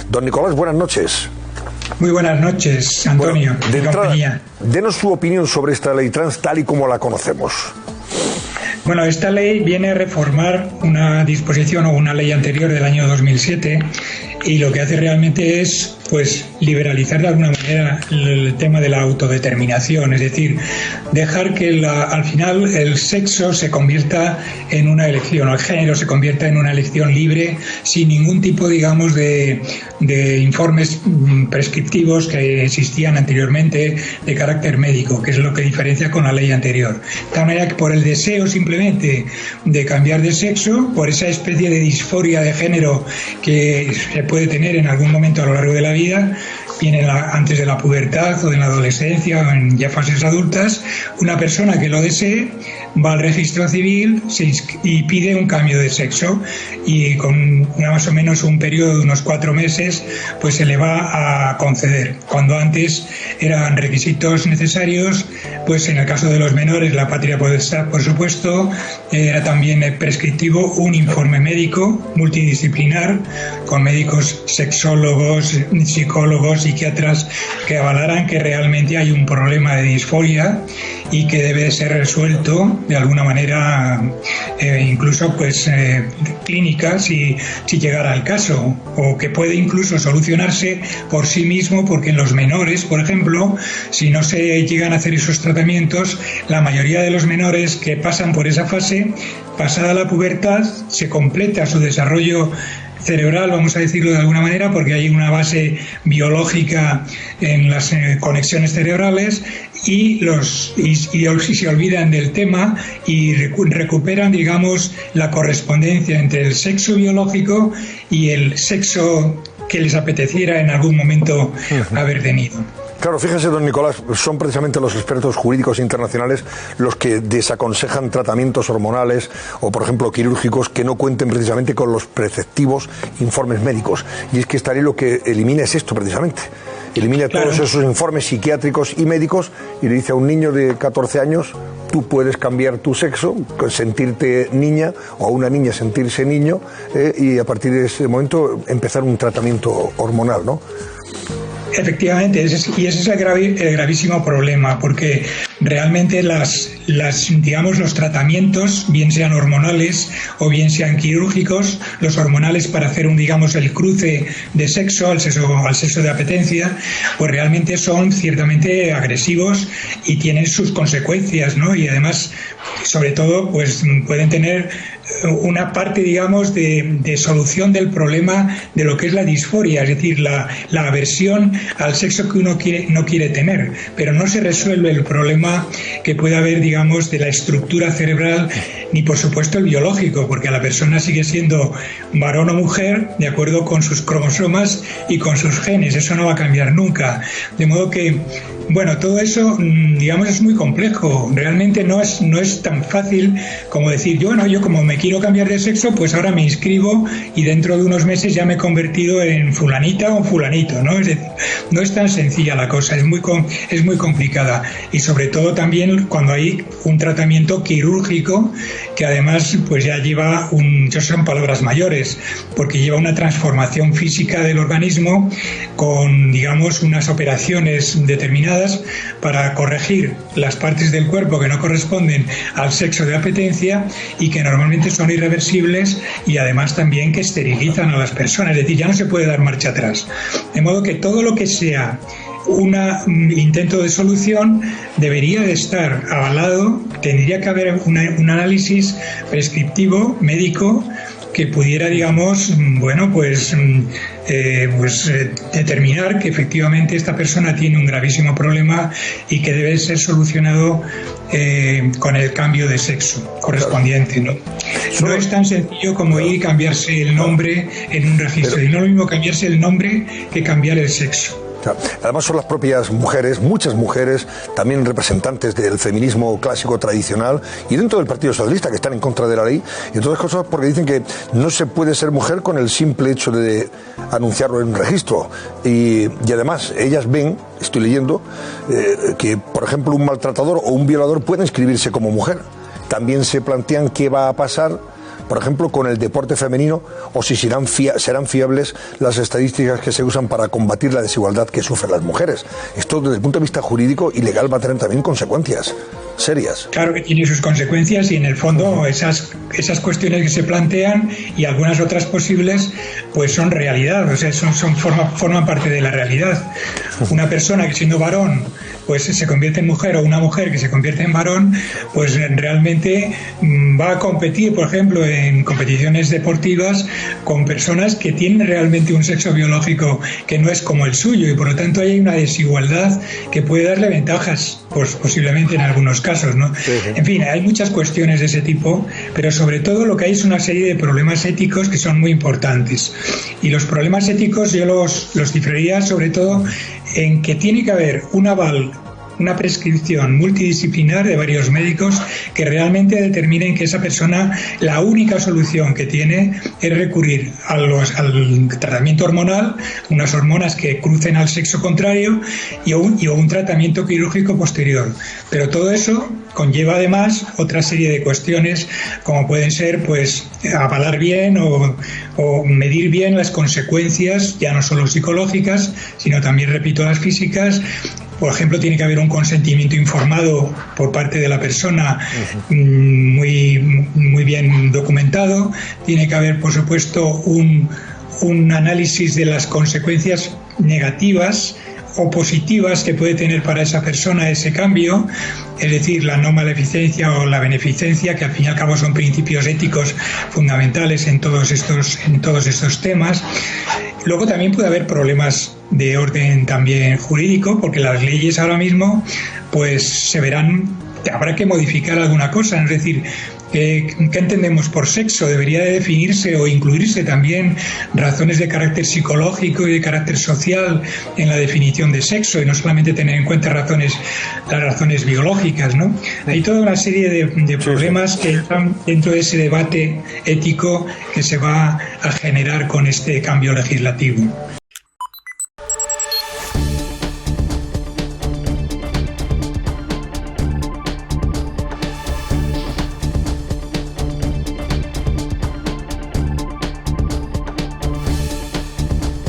Don Nicolás, buenas noches. Muy buenas noches, Antonio. Bueno, de entrada, denos su opinión sobre esta ley trans tal y como la conocemos. Bueno, esta ley viene a reformar una disposición o una ley anterior del año 2007 y lo que hace realmente es liberalizar de alguna manera el tema de la autodeterminación, es decir, dejar que al final el sexo se convierta en una elección, o el género se convierta en una elección libre, sin ningún tipo, digamos, de informes prescriptivos que existían anteriormente de carácter médico, que es lo que diferencia con la ley anterior. De tal manera que por el deseo simplemente de cambiar de sexo, por esa especie de disforia de género que se puede tener en algún momento a lo largo de la vida, viene antes de la pubertad o de la adolescencia o en ya fases adultas, una persona que lo desee va al registro civil y pide un cambio de sexo, y con más o menos un periodo de unos 4 meses pues se le va a conceder, cuando antes eran requisitos necesarios. Pues en el caso de los menores, la patria potestad, por supuesto, era también prescriptivo un informe médico multidisciplinar con médicos sexólogos, psicólogos, psiquiatras que avalaran que realmente hay un problema de disforia y que debe ser resuelto de alguna manera, incluso clínica si llegara al caso, o que puede incluso solucionarse por sí mismo, porque en los menores, por ejemplo, si no se llegan a hacer esos tratamientos, la mayoría de los menores que pasan por esa fase, pasada la pubertad, se completa su desarrollo cerebral, vamos a decirlo de alguna manera, porque hay una base biológica en las conexiones cerebrales, y se olvidan del tema y recuperan, digamos, la correspondencia entre el sexo biológico y el sexo que les apeteciera en algún momento haber tenido. Claro, fíjese, don Nicolás, son precisamente los expertos jurídicos internacionales los que desaconsejan tratamientos hormonales o, por ejemplo, quirúrgicos que no cuenten precisamente con los preceptivos informes médicos. Y es que esta ley lo que elimina es esto, precisamente. Elimina todos esos informes psiquiátricos y médicos y le dice a un niño de 14 años, tú puedes cambiar tu sexo, sentirte niña, o a una niña sentirse niño, y a partir de ese momento empezar un tratamiento hormonal, ¿no? Efectivamente, ese es el gravísimo problema, porque realmente los tratamientos, bien sean hormonales o bien sean quirúrgicos, los hormonales para hacer el cruce de sexo al sexo de apetencia, pues realmente son ciertamente agresivos y tienen sus consecuencias, ¿no? Y además, sobre todo, pues pueden tener una parte, digamos, de solución del problema de lo que es la disforia, es decir, la aversión al sexo que uno no quiere tener, pero no se resuelve el problema que puede haber, digamos, de la estructura cerebral, ni por supuesto el biológico, porque la persona sigue siendo varón o mujer de acuerdo con sus cromosomas y con sus genes, eso no va a cambiar nunca, de modo que todo eso, digamos, es muy complejo. Realmente no es tan fácil como decir, yo como me quiero cambiar de sexo, pues ahora me inscribo y dentro de unos meses ya me he convertido en fulanita o fulanito, ¿no? Es decir, no es tan sencilla la cosa, es muy complicada. Y sobre todo también cuando hay un tratamiento quirúrgico que además pues ya lleva son palabras mayores, porque lleva una transformación física del organismo con, digamos, unas operaciones determinadas para corregir las partes del cuerpo que no corresponden al sexo de apetencia y que normalmente son irreversibles, y además también que esterilizan a las personas, es decir, ya no se puede dar marcha atrás. De modo que todo lo que sea un intento de solución debería de estar avalado, tendría que haber un análisis prescriptivo médico que pudiera, digamos, determinar que efectivamente esta persona tiene un gravísimo problema y que debe ser solucionado con el cambio de sexo correspondiente, ¿no? No es tan sencillo como ir y cambiarse el nombre en un registro, y no es lo mismo cambiarse el nombre que cambiar el sexo. Además son las propias mujeres, muchas mujeres, también representantes del feminismo clásico tradicional y dentro del Partido Socialista, que están en contra de la ley, y todas cosas porque dicen que no se puede ser mujer con el simple hecho de anunciarlo en un registro. Y además ellas ven, estoy leyendo, que por ejemplo un maltratador o un violador puede inscribirse como mujer. También se plantean qué va a pasar por ejemplo, con el deporte femenino, o si serán fiables las estadísticas que se usan para combatir la desigualdad que sufren las mujeres. Esto, desde el punto de vista jurídico y legal, va a tener también consecuencias serias. Claro que tiene sus consecuencias, y en el fondo esas cuestiones que se plantean y algunas otras posibles pues son realidad, o sea, forman parte de la realidad. Una persona que siendo varón pues se convierte en mujer, o una mujer que se convierte en varón, pues realmente va a competir, por ejemplo, en competiciones deportivas con personas que tienen realmente un sexo biológico que no es como el suyo, y por lo tanto hay una desigualdad que puede darle ventajas, pues posiblemente en algunos casos, ¿no? Sí. En fin, hay muchas cuestiones de ese tipo, pero sobre todo lo que hay es una serie de problemas éticos que son muy importantes. Y los problemas éticos yo los cifraría sobre todo en que tiene que haber un aval, una prescripción multidisciplinar de varios médicos que realmente determinen que esa persona, la única solución que tiene es recurrir al tratamiento hormonal, unas hormonas que crucen al sexo contrario, y un tratamiento quirúrgico posterior. Pero todo eso conlleva además otra serie de cuestiones, como pueden ser pues avalar bien o medir bien las consecuencias, ya no solo psicológicas, sino también, repito, las físicas. Por ejemplo, tiene que haber un consentimiento informado por parte de la persona, muy bien documentado. Tiene que haber, por supuesto, un análisis de las consecuencias negativas o positivas que puede tener para esa persona ese cambio, es decir, la no maleficencia o la beneficencia, que al fin y al cabo son principios éticos fundamentales en todos estos temas. Luego también puede haber problemas de orden también jurídico, porque las leyes ahora mismo pues habrá que modificar alguna cosa, es decir, ¿qué entendemos por sexo? Debería de definirse o incluirse también razones de carácter psicológico y de carácter social en la definición de sexo, y no solamente tener en cuenta las razones biológicas, ¿no? Hay toda una serie de problemas que están dentro de ese debate ético que se va a generar con este cambio legislativo.